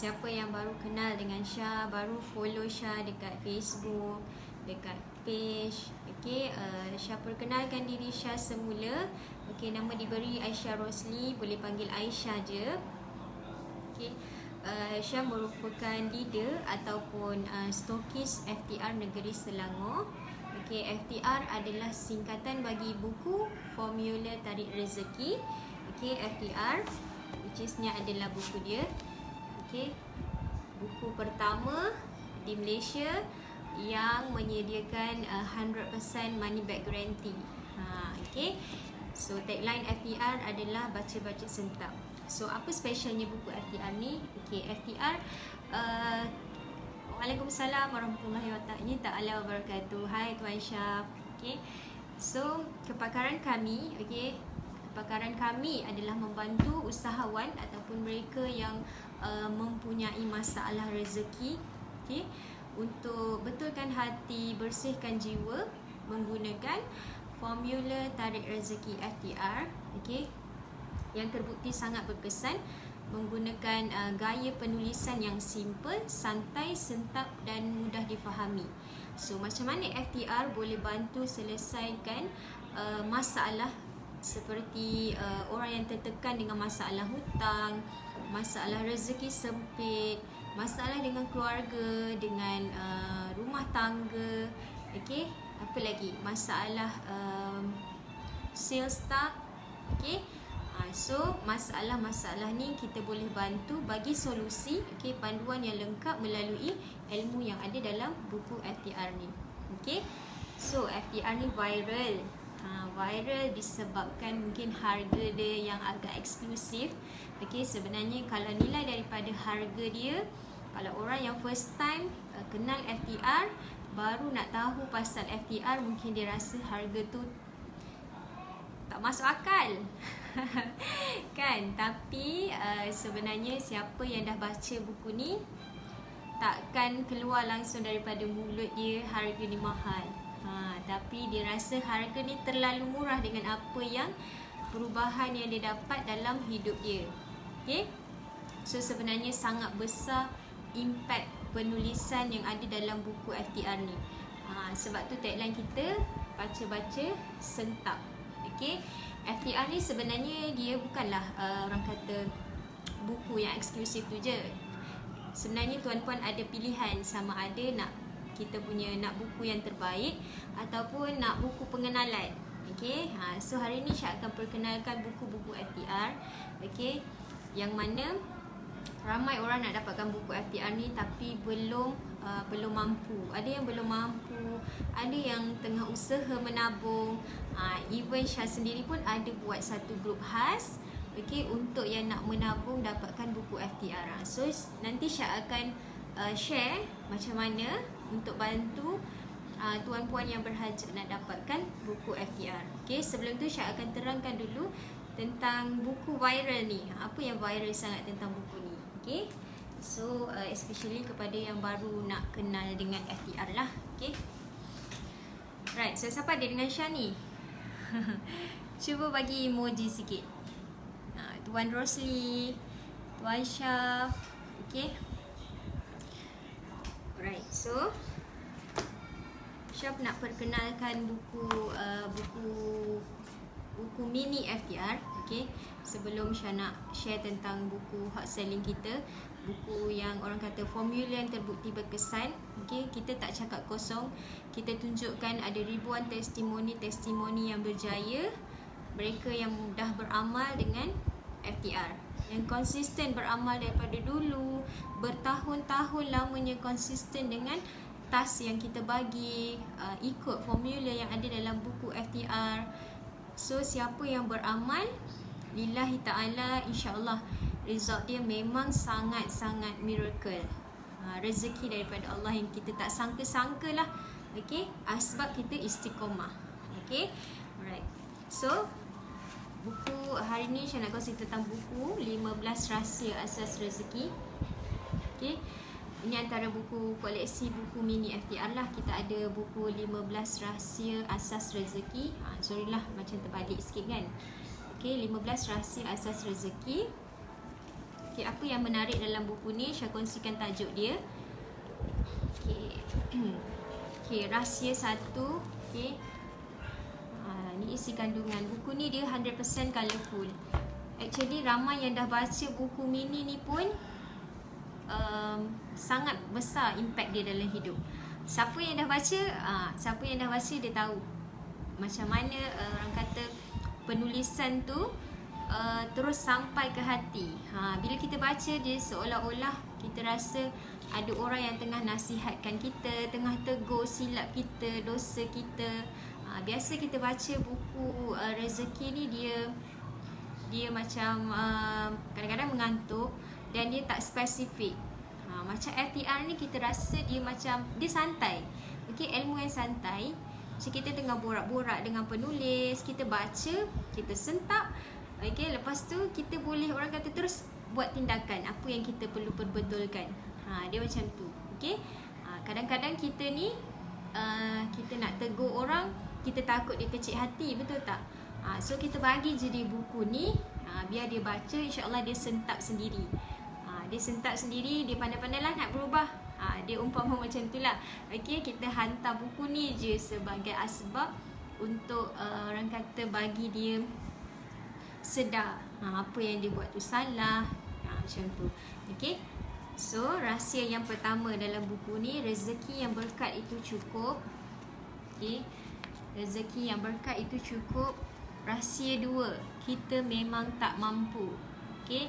siapa yang baru kenal dengan Syah, baru follow Syah dekat Facebook, dekat page, okey, Syah perkenalkan diri Syah semula. Okey, nama diberi Aisyah Rosli, boleh panggil Aisyah je. Okey, Syah merupakan leader ataupun stokis FTR Negeri Selangor. Okey, FTR adalah singkatan bagi buku Formula Tarik Rezeki. Okey, FTR which is ni adalah buku dia. Okey, buku pertama di Malaysia yang menyediakan 100% money back guarantee. Okey, so tagline FTR adalah baca-baca sentak. So apa specialnya buku FTR ni? Okey, FTR Waalaikumsalam warahmatullahi wabarakatuh. Hai Tuan Syah. Okey, so kepakaran kami, okey, kepakaran kami adalah membantu usahawan ataupun mereka yang mempunyai masalah rezeki, okey, untuk betulkan hati, bersihkan jiwa menggunakan formula tarik rezeki FTR, okey, yang terbukti sangat berkesan menggunakan gaya penulisan yang simple, santai, sentap dan mudah difahami. So macam mana FTR boleh bantu selesaikan masalah seperti orang yang tertekan dengan masalah hutang, masalah rezeki sempit, masalah dengan keluarga, dengan rumah tangga, okey, apa lagi, masalah sales tak, okey. So masalah-masalah ni kita boleh bantu bagi solusi, okey, panduan yang lengkap melalui ilmu yang ada dalam buku FTR ni. Okey, so FTR ni viral. Viral disebabkan mungkin harga dia yang agak eksklusif. Okey, sebenarnya kalau nilai daripada harga dia, kalau orang yang first time kenal FTR, baru nak tahu pasal FTR, mungkin dia rasa harga tu tak masuk akal. Kan? Tapi sebenarnya siapa yang dah baca buku ni, takkan keluar langsung daripada mulut dia harga ni mahal. Tapi dia rasa harga ni terlalu murah dengan apa yang perubahan yang dia dapat dalam hidup dia. Okay? So sebenarnya sangat besar impact penulisan yang ada dalam buku FTR ni. Sebab tu tagline kita baca-baca sentak. Okay? FTR ni sebenarnya dia bukanlah orang kata buku yang eksklusif tu je. Sebenarnya tuan-puan ada pilihan, sama ada nak kita punya nak buku yang terbaik ataupun nak buku pengenalan. Okey, so hari ni Syah akan perkenalkan buku-buku FTR, okey, yang mana ramai orang nak dapatkan buku FTR ni tapi belum mampu. Ada yang belum mampu, ada yang tengah usaha menabung. Even Syah sendiri pun ada buat satu grup khas, okey, untuk yang nak menabung dapatkan buku FTR. So nanti Syah akan share macam mana untuk bantu tuan-puan yang berhajat nak dapatkan buku FTR. Okey, sebelum tu Syah akan terangkan dulu tentang buku viral ni. Apa yang viral sangat tentang buku ni? Okey. So especially kepada yang baru nak kenal dengan FTR lah. Okey. Right, so siapa ada dengan Syah ni? Cuba bagi emoji sikit. Tuan Rosli, Tuan Syah. Okey. Right, so Syah nak perkenalkan buku mini FTR. Okay, sebelum Syah nak share tentang buku hot selling kita, buku yang orang kata formula yang terbukti berkesan. Okay, kita tak cakap kosong, kita tunjukkan ada ribuan testimoni yang berjaya, mereka yang dah beramal dengan FTR, yang konsisten beramal daripada dulu, bertahun-tahun lamanya konsisten dengan task yang kita bagi, ikut formula yang ada dalam buku FTR. So siapa yang beramal, lillahi ta'ala, insyaAllah result dia memang sangat-sangat miracle. Rezeki daripada Allah yang kita tak sangka-sangka lah. Okay, sebab kita istiqomah. Okay, alright. So buku hari ni Syah nak kongsi tentang buku 15 Rahsia Asas Rezeki. Okay, ini antara buku koleksi buku mini FTR lah. Kita ada buku 15 Rahsia Asas Rezeki. Sorry lah, macam terbalik sikit kan. Okay, 15 Rahsia Asas Rezeki. Okay, apa yang menarik dalam buku ni? Saya kongsikan tajuk dia. Okay. Okay, rahsia 1. Okay. Ni isi kandungan. Buku ni dia 100% colourful. Actually ramai yang dah baca buku mini ni pun sangat besar impact dia dalam hidup. Siapa yang dah baca dia tahu macam mana orang kata penulisan tu terus sampai ke hati. Bila kita baca dia seolah-olah kita rasa ada orang yang tengah nasihatkan kita, tengah tegur silap kita, dosa kita. Biasa kita baca buku rezeki ni dia macam kadang-kadang mengantuk dan dia tak spesifik. Macam FTR ni kita rasa dia santai. Okey, ilmu yang santai. Macam kita tengah borak-borak dengan penulis, kita baca, kita sentap. Okey, lepas tu kita boleh orang kata terus buat tindakan apa yang kita perlu perbetulkan. Dia macam tu. Okey. Kadang-kadang kita ni kita nak tegur orang, kita takut dia kecil hati, betul tak? So kita bagi je dia buku ni, biar dia baca, insya-Allah dia sentap sendiri. Dia sentap sendiri, dia pandai-pandai lah nak berubah. Dia umpama macam tu lah. Okay, kita hantar buku ni je sebagai asbab untuk orang kata bagi dia sedar apa yang dia buat tu salah. Macam tu. Okay. So rahsia yang pertama dalam buku ni, rezeki yang berkat itu cukup. Okay. Rezeki yang berkat itu cukup. Rahsia 2, kita memang tak mampu. Okay.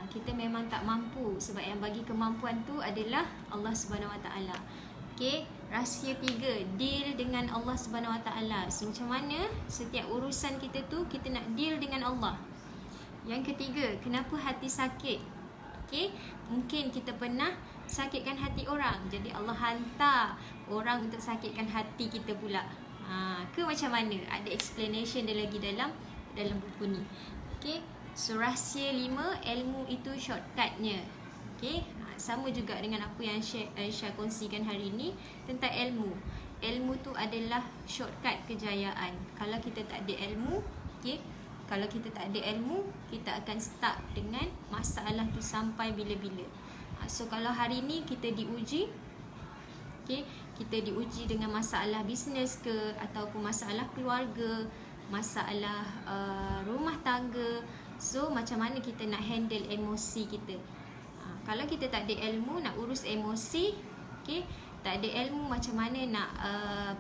Kita memang tak mampu sebab yang bagi kemampuan tu adalah Allah Subhanahu Wa Taala. Okey, rahsia 3, deal dengan Allah Subhanahu Wa Taala. So, macam mana setiap urusan kita tu kita nak deal dengan Allah. Yang ketiga, kenapa hati sakit? Okey, mungkin kita pernah sakitkan hati orang. Jadi Allah hantar orang untuk sakitkan hati kita pula. Ke macam mana? Ada explanation dia lagi dalam buku ni. Okey. So rahsia 5, ilmu itu shortcutnya. Okay, sama juga dengan apa yang Aisyah kongsikan hari ini tentang ilmu. Ilmu tu adalah shortcut kejayaan. Kalau kita tak ada ilmu, okay, kalau kita tak ada ilmu, kita akan stuck dengan masalah tu sampai bila-bila. So kalau hari ni kita diuji, okay, kita diuji dengan masalah bisnes ke, ataupun masalah keluarga, masalah rumah tangga. So macam mana kita nak handle emosi kita? Kalau kita tak ada ilmu nak urus emosi, okay, tak ada ilmu macam mana nak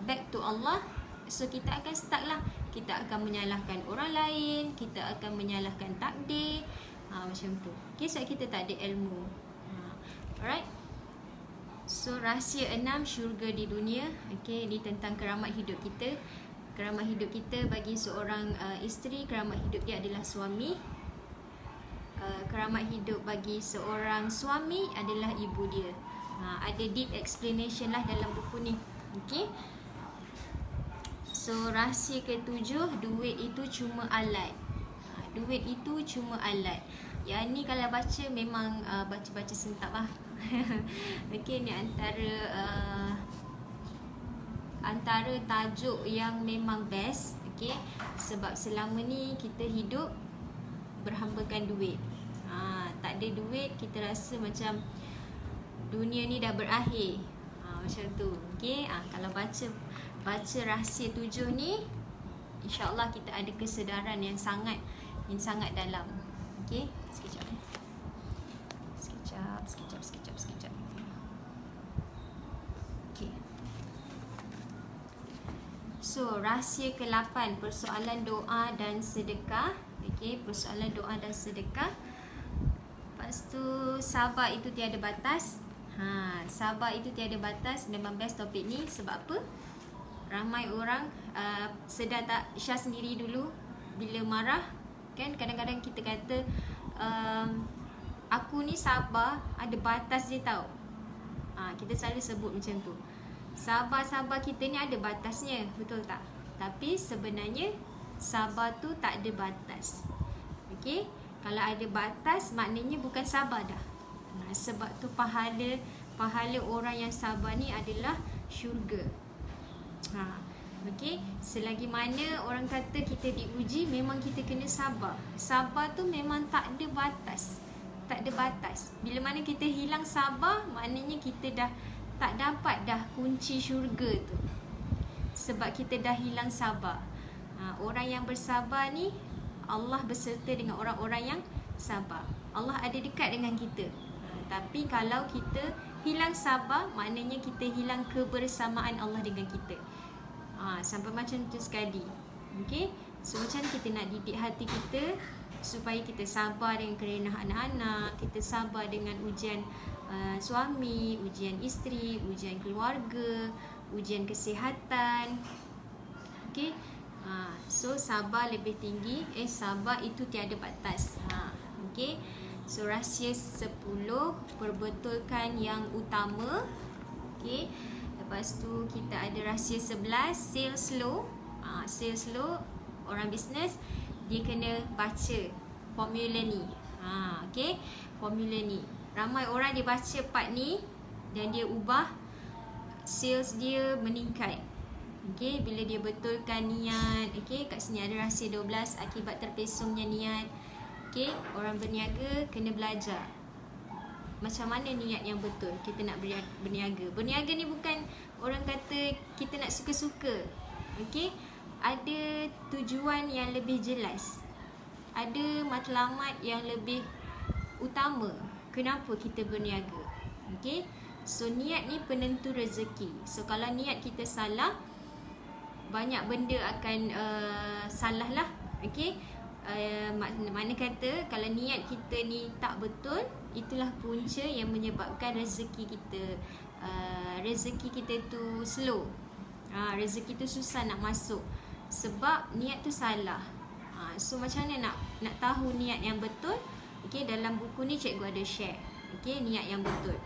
back to Allah, so kita akan stuck lah. Kita akan menyalahkan orang lain, kita akan menyalahkan takdir, macam tu. Okay, sebab kita tak ada ilmu. Alright. So rahsia 6, syurga di dunia. Okay, ini tentang keramat hidup kita. Keramat hidup kita bagi seorang isteri, keramat hidup dia adalah suami. Keramat hidup bagi seorang suami adalah ibu dia. Ada deep explanation lah dalam buku ni. Okay. So rahsia ke-7, duit itu cuma alat. Duit itu cuma alat. Yang ni kalau baca memang baca-baca sentap lah. Okay, ni antara tajuk yang memang best. Okay, sebab selama ni kita hidup berhambakan duit. Tak ada duit kita rasa macam dunia ni dah berakhir. Macam tu. Okay, kalau baca rahsia 7 ni, insya-Allah kita ada kesedaran yang sangat dalam. Okay, sekejap. Sekejap. Okay. So, rahsia ke-8, persoalan doa dan sedekah. Okay, persoalan doa dan sedekah. Lepas tu, sabar itu tiada batas. Sabar itu tiada batas. Memang best topik ni. Sebab apa? Ramai orang sedar tak, Syah sendiri dulu bila marah, kan kadang-kadang kita kata aku ni sabar, ada batas je tau. Kita selalu sebut macam tu. Sabar-sabar kita ni ada batasnya, betul tak? Tapi sebenarnya sabar tu tak ada batas. Okey, kalau ada batas maknanya bukan sabar dah. Sebab tu pahala orang yang sabar ni adalah syurga. Okey, selagi mana orang kata kita diuji, memang kita kena sabar. Sabar tu memang tak ada batas. tak ada batas. Bila mana kita hilang sabar, maknanya kita dah tak dapat dah kunci syurga tu. Sebab kita dah hilang sabar. Orang yang bersabar ni, Allah berserta dengan orang-orang yang sabar. Allah ada dekat dengan kita. Tapi kalau kita hilang sabar, maknanya kita hilang kebersamaan Allah dengan kita. Sampai macam tu sekali. Okay? So macam kita nak didik hati kita supaya kita sabar dengan kerenah anak-anak, kita sabar dengan ujian suami, ujian isteri, ujian keluarga, ujian kesihatan. Okay? So sabar lebih tinggi. Sabar itu tiada batas. Okay? So rahsia 10, perbetulkan yang utama. Okay? Lepas tu kita ada rahsia 11, sales slow. Sales slow, orang bisnes dia kena baca formula ni. Okay? Formula ni. Ramai orang dia baca part ni dan dia ubah, sales dia meningkat. Okay? Bila dia betulkan niat. Okay? Kat sini ada rahsia 12, akibat terpesongnya niat. Okay? Orang berniaga kena belajar macam mana niat yang betul kita nak berniaga. Berniaga ni bukan orang kata kita nak suka-suka. Okay? Ada tujuan yang lebih jelas. Ada matlamat yang lebih utama kenapa kita berniaga. Okay? So niat ni penentu rezeki. So kalau niat kita salah, banyak benda akan salah lah. Okay? Mana kata kalau niat kita ni tak betul, itulah punca yang menyebabkan rezeki kita tu slow. Rezeki tu susah nak masuk sebab niat tu salah. So macam mana nak tahu niat yang betul? Okay, dalam buku ni cikgu ada share. Okay, niat yang betul.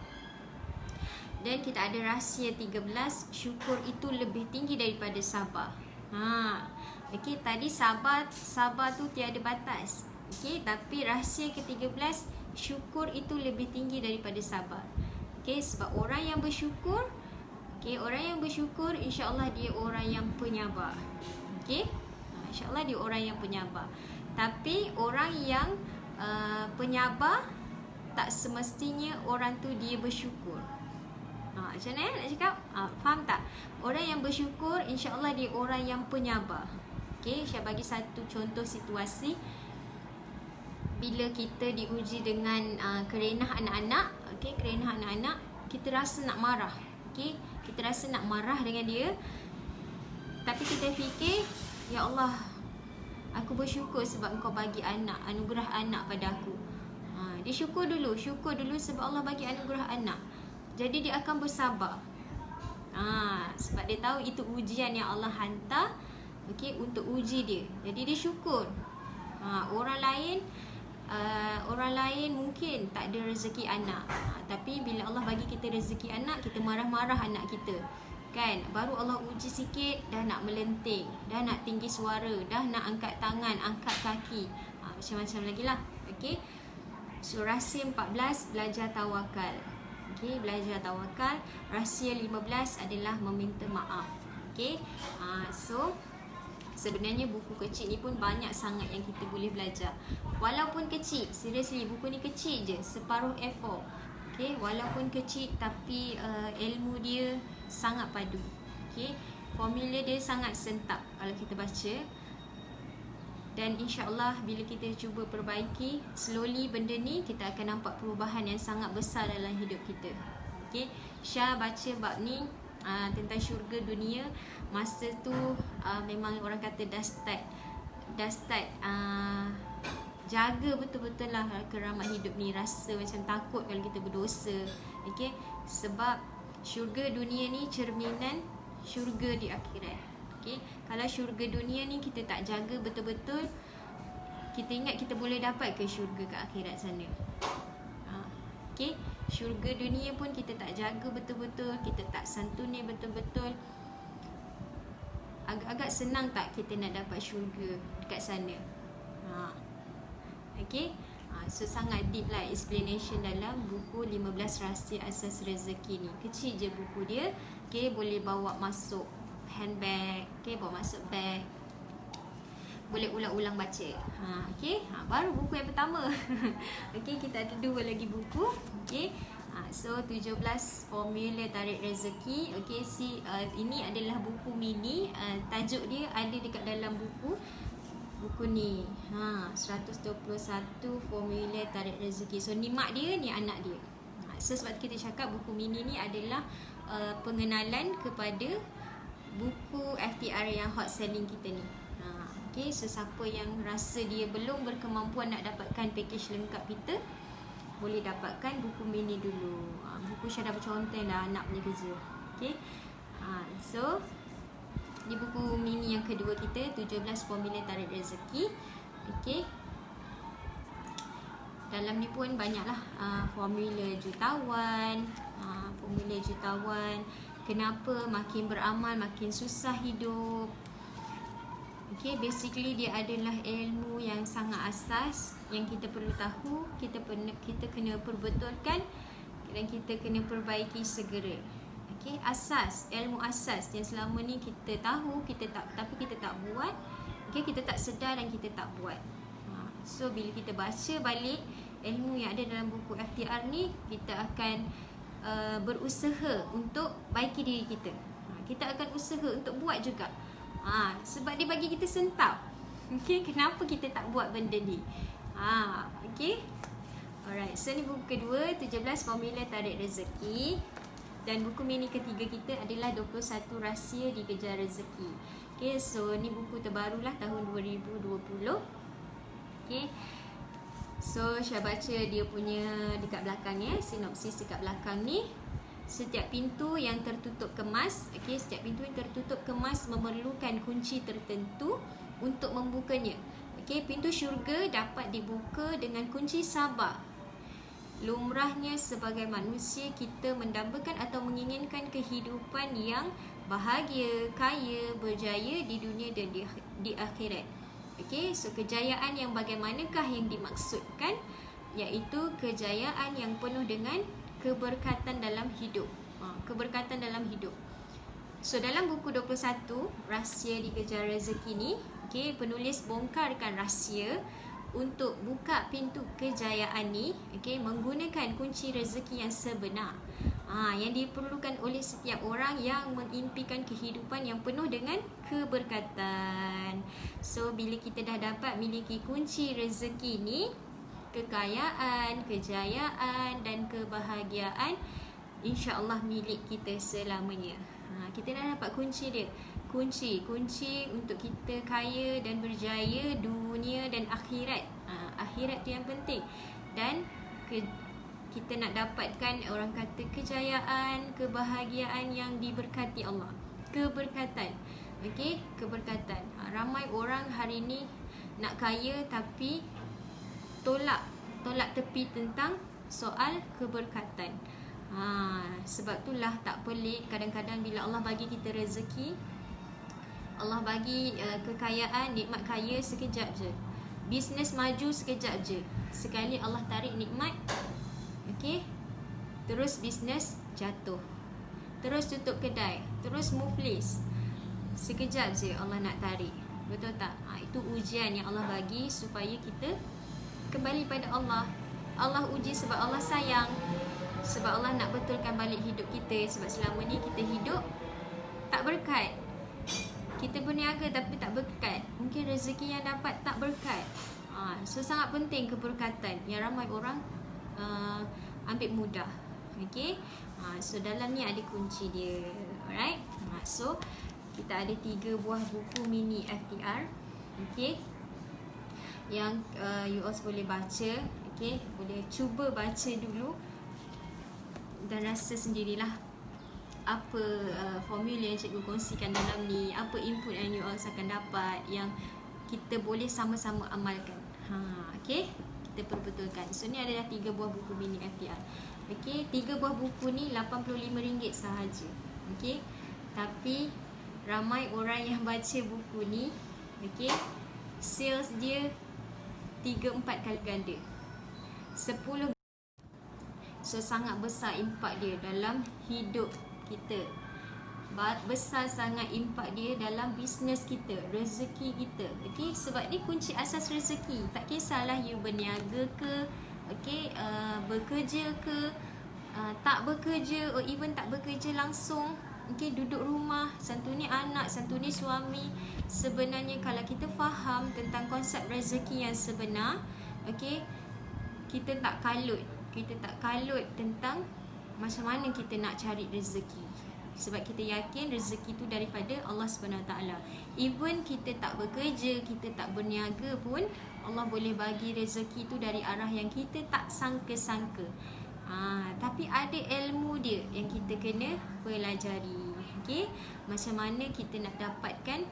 Dan kita ada rahsia 13, syukur itu lebih tinggi daripada sabar. Okay, tadi sabar tu tiada batas. Okay, tapi rahsia ke-13, syukur itu lebih tinggi daripada sabar. Okay, sebab orang yang bersyukur, okay, orang yang bersyukur insya-Allah dia orang yang penyabar. Okay, insya-Allah dia orang yang penyabar. Tapi orang yang penyabar, tak semestinya orang tu dia bersyukur. Macam mana nak cakap? Faham tak? Orang yang bersyukur insya-Allah dia orang yang penyabar. Okay, saya bagi satu contoh situasi. Bila kita diuji dengan kerenah anak-anak, okay, kerenah anak-anak, kita rasa nak marah. Okay, kita rasa nak marah dengan dia. Tapi kita fikir, ya Allah, aku bersyukur sebab Engkau bagi anak, anugerah anak pada aku. Dia syukur dulu sebab Allah bagi anugerah anak. Jadi dia akan bersabar. Sebab dia tahu itu ujian yang Allah hantar, okay, untuk uji dia. Jadi dia syukur. Orang lain mungkin tak ada rezeki anak. Tapi bila Allah bagi kita rezeki anak, kita marah-marah anak kita. Kan? Baru Allah uji sikit, dah nak melenting, dah nak tinggi suara, dah nak angkat tangan, angkat kaki. Macam-macam lagi lah. Okay? So rahsia 14, belajar tawakal. Okay, belajar tawakal. Rahsia 15 adalah meminta maaf. Okay, so sebenarnya buku kecil ni pun banyak sangat yang kita boleh belajar. Walaupun kecil, seriously buku ni kecil je, separuh A4. Okay, walaupun kecil tapi ilmu dia sangat padu. Okay, formula dia sangat sentap kalau kita baca. Dan insya-Allah bila kita cuba perbaiki slowly benda ni, kita akan nampak perubahan yang sangat besar dalam hidup kita. Okay, Syah baca bab ni tentang syurga dunia. Masa tu memang orang kata dah start jaga betul-betul lah keramat hidup ni. Rasa macam takut kalau kita berdosa. Okay, sebab syurga dunia ni cerminan syurga di akhirat. Okay, kalau syurga dunia ni kita tak jaga betul-betul, kita ingat kita boleh dapat ke syurga ke akhirat sana. Okay, syurga dunia pun kita tak jaga betul-betul, kita tak santuni betul-betul, agak-agak senang tak kita nak dapat syurga dekat sana. Okay, so sangat deep lah explanation dalam buku 15 rahsia asas rezeki ni. Kecil je buku dia. Okay, boleh bawa masuk handbag, okay, bawa masuk bag. boleh ulang-ulang baca. Okey, baru buku yang pertama. Okey, kita ada 2 lagi buku. Okey. So 17 formula tarik rezeki. Okey, ini adalah buku mini. Tajuk dia ada dekat dalam buku ni. 121 formula tarik rezeki. So ni mak dia, ni anak dia. So sebab kita cakap buku mini ni adalah pengenalan kepada buku FTR yang hot selling kita ni. Okay, so siapa yang rasa dia belum berkemampuan nak dapatkan package lengkap kita, boleh dapatkan buku mini dulu. Buku Syarah berconteng dah anak punya kerja. Okay. So di buku mini yang kedua kita, 17 formula tarik rezeki. Okay. Dalam ni pun banyaklah formula jutawan. Formula jutawan. Kenapa makin beramal makin susah hidup. Okay, basically dia adalah ilmu yang sangat asas yang kita perlu tahu, kita kena perbetulkan dan kita kena perbaiki segera. Okay, asas, ilmu asas yang selama ni kita tahu, tapi kita tak buat. Okay, kita tak sedar dan kita tak buat. So bila kita baca balik ilmu yang ada dalam buku FTR ni, kita akan berusaha untuk baiki diri kita. Kita akan usaha untuk buat juga. Sebab dia bagi kita sentap. Okay, kenapa kita tak buat benda ni? Okay. Alright, so ni buku kedua, 17 formula tarik rezeki. Dan buku mini ketiga kita adalah 21 rahsia dikejar rezeki. Okay, so ni buku terbarulah tahun 2020. Okay. So saya baca dia punya dekat belakangnya, sinopsis dekat belakang ni. Setiap pintu yang tertutup kemas, okay, setiap pintu yang tertutup kemas memerlukan kunci tertentu untuk membukanya. Okay, pintu syurga dapat dibuka dengan kunci sabar. Lumrahnya sebagai manusia kita mendambakan atau menginginkan kehidupan yang bahagia, kaya, berjaya di dunia dan di akhirat. Okay, so kejayaan yang bagaimanakah yang dimaksudkan? Iaitu kejayaan yang penuh dengan keberkatan dalam hidup. Keberkatan dalam hidup. So dalam buku 21 rahsia dikejar rezeki ni, okay, penulis bongkarkan rahsia untuk buka pintu kejayaan ni, okay, menggunakan kunci rezeki yang sebenar. Yang diperlukan oleh setiap orang yang mengimpikan kehidupan yang penuh dengan keberkatan. So bila kita dah dapat miliki kunci rezeki ni, kekayaan, kejayaan dan kebahagiaan insya-Allah milik kita selamanya. Kita dah dapat kunci dia. Kunci untuk kita kaya dan berjaya dunia dan akhirat. Akhirat tu yang penting. Dan kita nak dapatkan, orang kata, kejayaan, kebahagiaan yang diberkati Allah. Keberkatan. Okey, keberkatan. Ramai orang hari ni nak kaya tapi tolak tepi tentang soal keberkatan. Sebab itulah tak pelik kadang-kadang bila Allah bagi kita rezeki, Allah bagi kekayaan, nikmat kaya sekejap je. Bisnes maju sekejap je. Sekali Allah tarik nikmat, okey, terus bisnes jatuh. Terus tutup kedai, terus muflis. Sekejap je Allah nak tarik. Betul tak? Itu ujian yang Allah bagi supaya kita kembali pada Allah. Allah uji sebab Allah sayang. Sebab Allah nak betulkan balik hidup kita. Sebab selama ni kita hidup tak berkat. Kita berniaga tapi tak berkat. Mungkin rezeki yang dapat tak berkat. So sangat penting keberkatan yang ramai orang ambil mudah. Okay. So dalam ni ada kunci dia. Alright. So kita ada 3 buah buku mini FTR. Okay, yang you all boleh baca. Okay, boleh cuba baca dulu dan rasa sendirilah apa formula yang cikgu kongsikan dalam ni, apa input yang you all akan dapat yang kita boleh sama-sama amalkan. Okay, kita perbetulkan. So ni adalah 3 buah buku mini FTR. Okay, 3 buah buku ni RM85 sahaja. Okay, tapi ramai orang yang baca buku ni, okay, sales dia 3-4 kali ganda, 10. So sangat besar impak dia dalam hidup kita. besar sangat impak dia dalam bisnes kita, rezeki kita. Okey, sebab ni kunci asas rezeki. Tak kisahlah you berniaga ke, okey, bekerja ke, tak bekerja, or even tak bekerja langsung, okey, duduk rumah, santuni anak, santuni suami. Sebenarnya kalau kita faham tentang konsep rezeki yang sebenar, okey, kita tak kalut tentang macam mana kita nak cari rezeki. Sebab kita yakin rezeki tu daripada Allah SWT. Even kita tak bekerja, kita tak berniaga pun, Allah boleh bagi rezeki tu dari arah yang kita tak sangka-sangka. Tapi ada ilmu dia yang kita kena pelajari. Okay? Macam mana kita nak dapatkan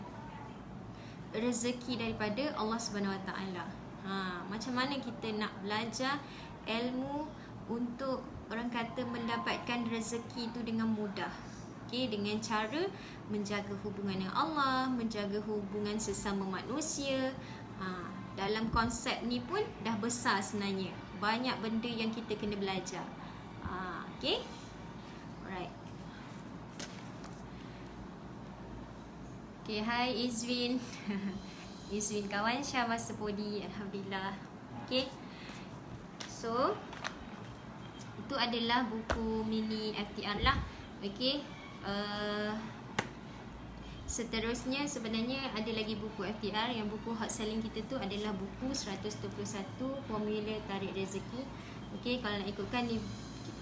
rezeki daripada Allah SWT. Macam mana kita nak belajar ilmu untuk orang kata mendapatkan rezeki tu dengan mudah. Okay, dengan cara menjaga hubungan dengan Allah, menjaga hubungan sesama manusia. Dalam konsep ni pun dah besar sebenarnya. Banyak benda yang kita kena belajar. Okay, alright. Okay, hi Izwin. Izwin kawan Syah Wasapodi, alhamdulillah. Okay, so itu adalah buku mini FTR lah. Okay, seterusnya sebenarnya ada lagi buku FTR. Yang buku hot selling kita tu adalah buku 121 formula tarik rezeki. Okey, kalau nak ikutkan ni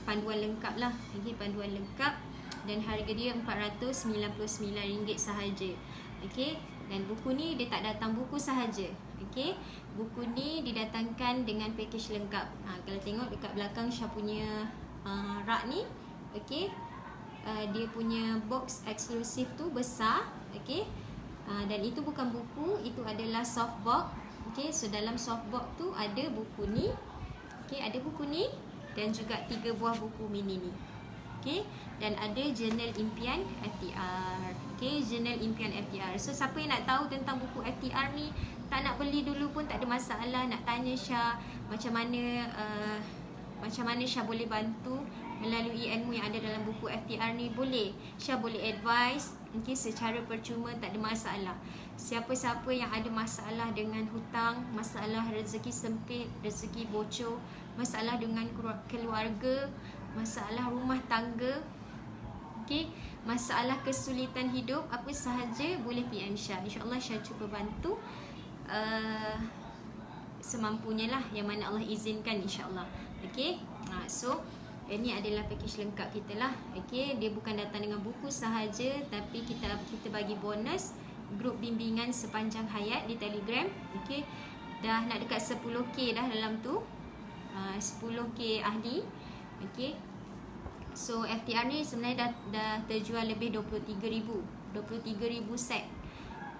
panduan lengkap lah. Okey, panduan lengkap dan harga dia RM499 sahaja. Okey, dan buku ni dia tak datang buku sahaja. Okey, buku ni didatangkan dengan package lengkap. Kalau tengok dekat belakang Syah punya rak ni, okey, dia punya box eksklusif tu besar, okey. Dan itu bukan buku, itu adalah soft box. Okey, so dalam soft box tu ada buku ni. Okey, ada buku ni dan juga 3 buah buku mini ni. Okey, dan ada jurnal impian FTR. Okey, jurnal impian FTR. So siapa yang nak tahu tentang buku FTR ni, tak nak beli dulu pun tak ada masalah, nak tanya Syah macam mana Syah boleh bantu melalui ilmu yang ada dalam buku FTR ni, boleh. Syah boleh advise, okay, secara percuma, tak ada masalah. Siapa-siapa yang ada masalah dengan hutang, masalah rezeki sempit, rezeki bocor, masalah dengan keluarga, masalah rumah tangga, okay, masalah kesulitan hidup, apa sahaja boleh PM Syah. InsyaAllah Syah cuba bantu semampunya lah, yang mana Allah izinkan, insyaAllah. Okay, so ini adalah package lengkap kita lah. Okay, dia bukan datang dengan buku sahaja, tapi kita bagi bonus grup bimbingan sepanjang hayat di Telegram. Okay, dah nak dekat 10k dah dalam tu, 10k ahli. Okay, so FTR ni sebenarnya dah terjual lebih 23,000 set.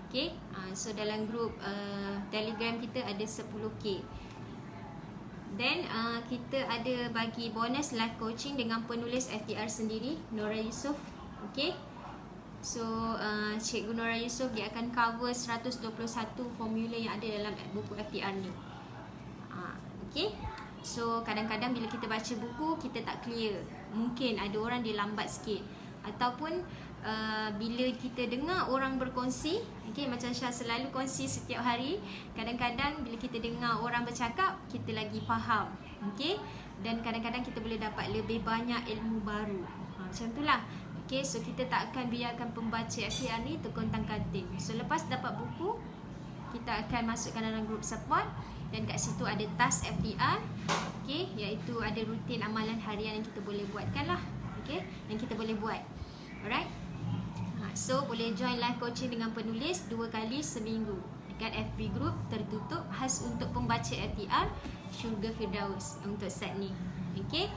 Okay, so dalam grup Telegram kita ada 10k. Then kita ada bagi bonus live coaching dengan penulis FTR sendiri, Nora Yusof. Okay, so Cikgu Nora Yusof dia akan cover 121 formula yang ada dalam buku FTR ni. Okay, so kadang-kadang bila kita baca buku kita tak clear, mungkin ada orang dia lambat sikit, ataupun bila kita dengar orang berkongsi, okay, macam Syah selalu kongsi setiap hari, kadang-kadang bila kita dengar orang bercakap, kita lagi faham, okay, dan kadang-kadang kita boleh dapat lebih banyak ilmu baru. Macam itulah. Okay, so kita tak akan biarkan pembaca FTR ni terkontang-kanting. So lepas dapat buku, kita akan masukkan dalam group support, dan kat situ ada task FTR, okay, iaitu ada rutin amalan harian yang kita boleh buatkan lah, okay, yang kita boleh buat. Alright, so boleh join live coaching dengan penulis 2 kali seminggu dekat FB group tertutup khas untuk pembaca FTR Syurga Firdaus untuk set ni. Okay,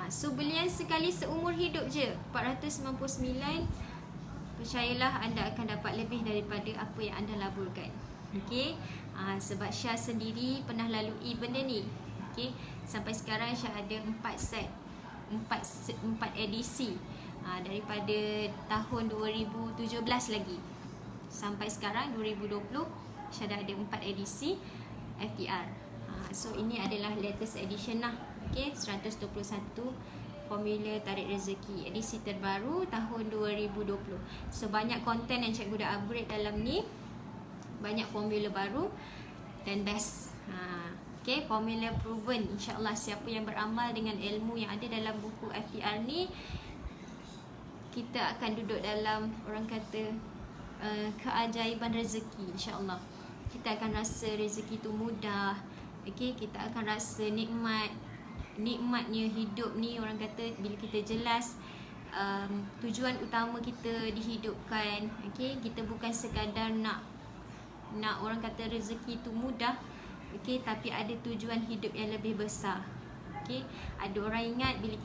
so belian sekali seumur hidup je, 499. Percayalah anda akan dapat lebih daripada apa yang anda laburkan. Okay, sebab Syah sendiri pernah lalui benda ni. Okay, sampai sekarang Syah ada 4 set, 4 edisi, daripada tahun 2017 lagi sampai sekarang 2020 Syah dah ada 4 edisi FTR. So ini adalah latest edition lah. Okay, 121 formula tarik rezeki edisi terbaru tahun 2020. So banyak konten yang cikgu dah upgrade dalam ni, banyak formula baru dan best. Okay, formula proven. InsyaAllah siapa yang beramal dengan ilmu yang ada dalam buku FTR ni, kita akan duduk dalam, orang kata, keajaiban rezeki. InsyaAllah kita akan rasa rezeki tu mudah. Okay, kita akan rasa nikmatnya hidup ni. Orang kata bila kita jelas tujuan utama kita dihidupkan, okay, kita bukan sekadar nak orang kata rezeki tu mudah, okay, tapi ada tujuan hidup yang lebih besar. Okay, ada orang ingat bila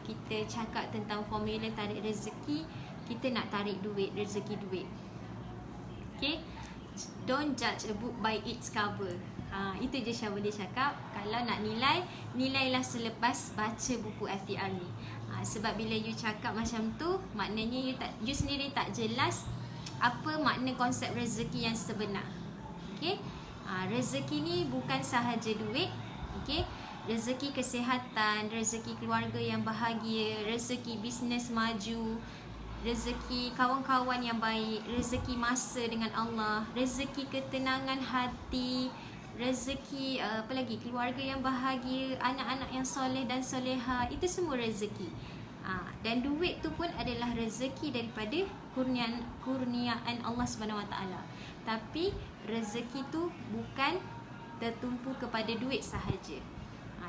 kita cakap tentang formula tarik rezeki, kita nak tarik duit, rezeki duit. Okay, don't judge a book by its cover. Itu je Syah boleh cakap. Kalau nak nilailah selepas baca buku FTR ni. Sebab bila you cakap macam tu, maknanya you sendiri tak jelas apa makna konsep rezeki yang sebenar. Okay, rezeki ni bukan sahaja duit. Okay, rezeki kesihatan, rezeki keluarga yang bahagia, rezeki bisnes maju, rezeki kawan-kawan yang baik, rezeki masa dengan Allah, rezeki ketenangan hati, rezeki apa lagi, keluarga yang bahagia, anak-anak yang soleh dan soleha. Itu semua rezeki. Dan duit tu pun adalah rezeki daripada kurniaan Allah Subhanahu Wa Taala. Tapi rezeki tu bukan tertumpu kepada duit sahaja.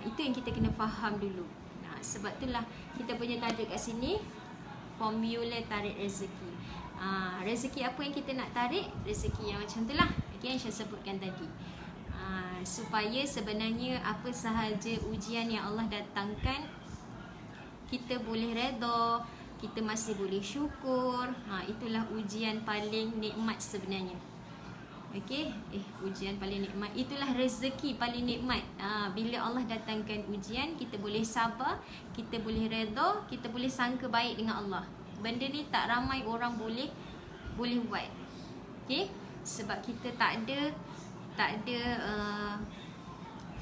Itu yang kita kena faham dulu. Sebab itulah kita punya tajuk kat sini, formula tarik rezeki. Rezeki apa yang kita nak tarik? Rezeki yang macam tu lah, okay, yang saya sebutkan tadi. Supaya sebenarnya apa sahaja ujian yang Allah datangkan, kita boleh redha, kita masih boleh syukur. Itulah ujian paling nikmat sebenarnya. Okay, ujian paling nikmat, itulah rezeki paling nikmat. Bila Allah datangkan ujian, kita boleh sabar, kita boleh redha, kita boleh sangka baik dengan Allah. Benda ni tak ramai orang boleh buat. Okay, sebab kita tak ada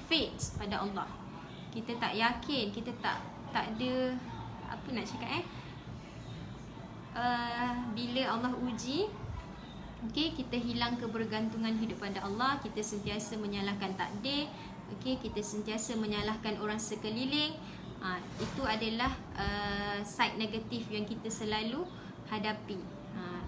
faith pada Allah. Kita tak yakin, kita tak ada, apa nak cakap, bila Allah uji, okay, kita hilang kebergantungan hidup pada Allah, kita sentiasa menyalahkan takdir, okay, kita sentiasa menyalahkan orang sekeliling. Itu adalah side negatif yang kita selalu hadapi.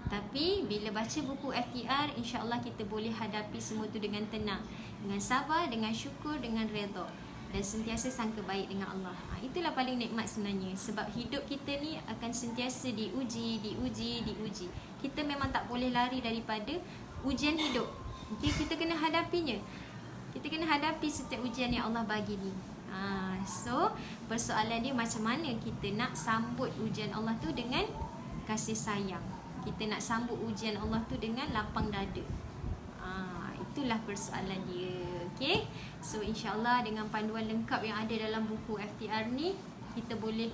Tapi bila baca buku FTR, insyaAllah kita boleh hadapi semua tu dengan tenang, dengan sabar, dengan syukur, dengan redha, dan sentiasa sangka baik dengan Allah. Itulah paling nikmat sebenarnya. Sebab hidup kita ni akan sentiasa diuji. Kita memang tak boleh lari daripada ujian hidup. Okay, kita kena hadapinya. Kita kena hadapi setiap ujian yang Allah bagi ni. So persoalan dia macam mana kita nak sambut ujian Allah tu dengan kasih sayang. Kita nak sambut ujian Allah tu dengan lapang dada. Itulah persoalan dia. Okay, so insyaAllah dengan panduan lengkap yang ada dalam buku FTR ni, kita boleh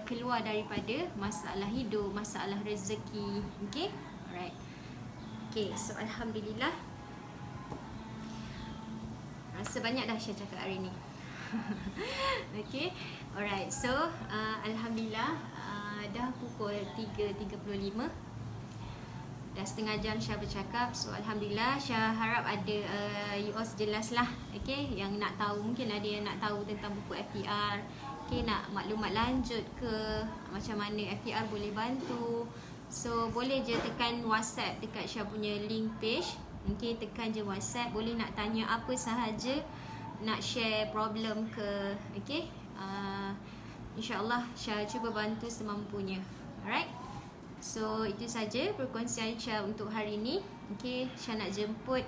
keluar daripada masalah hidup, masalah rezeki. Okay, alright. Okay, so Alhamdulillah, rasa banyak dah saya cakap hari ni. Okay, alright. So Alhamdulillah, dah pukul 3.35, dah setengah jam Syah bercakap. So Alhamdulillah, Syah harap ada you all jelas lah. Okay, yang nak tahu, mungkin ada yang nak tahu tentang buku FTR, okay, nak maklumat lanjut ke macam mana FTR boleh bantu. So boleh je tekan WhatsApp dekat Syah punya link page. Okay, tekan je WhatsApp. Boleh nak tanya apa sahaja, nak share problem ke. Okay, InsyaAllah Syah cuba bantu semampunya. Alright, so itu saja perkongsian Syah untuk hari ini. Okay, Syah nak jemput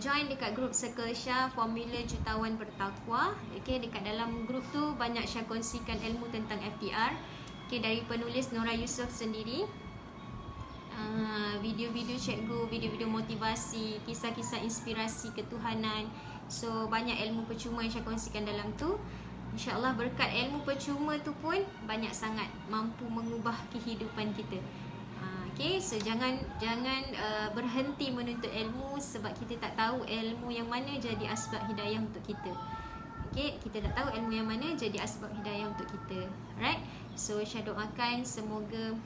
join dekat grup Circle Syah, Formula Jutawan Bertakwa. Okay, dekat dalam grup tu banyak Syah kongsikan ilmu tentang FTR. Okay, dari penulis Nora Yusof sendiri, video-video cikgu, video-video motivasi, kisah-kisah inspirasi ketuhanan. So banyak ilmu percuma yang Syah kongsikan dalam tu. InsyaAllah berkat ilmu percuma tu pun banyak sangat mampu mengubah kehidupan kita. Okay, so jangan berhenti menuntut ilmu, sebab kita tak tahu ilmu yang mana jadi asbab hidayah untuk kita. Okay, kita dah tahu ilmu yang mana jadi asbab hidayah untuk kita. Alright, so Syah doakan semoga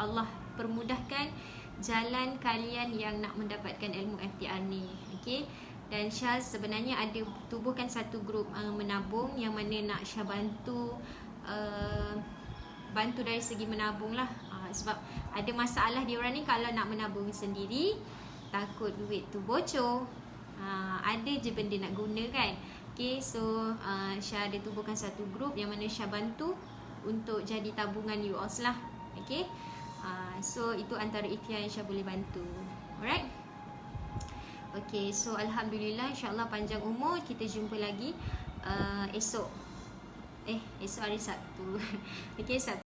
Allah permudahkan jalan kalian yang nak mendapatkan ilmu FTR ni. Okay, dan Syah sebenarnya ada tubuhkan satu grup menabung yang mana nak Syah bantu bantu dari segi menabung lah. Sebab ada masalah diorang ni kalau nak menabung sendiri, takut duit tu bocor. Ada je benda nak guna kan. Okay, so Syah ada tubuhkan satu grup yang mana Syah bantu untuk jadi tabungan UOS lah. Okay, so itu antara ikhtiar yang Syah boleh bantu. Alright. Okay, so Alhamdulillah, insyaAllah panjang umur. Kita jumpa lagi esok. Esok hari Sabtu. Okay, Sabtu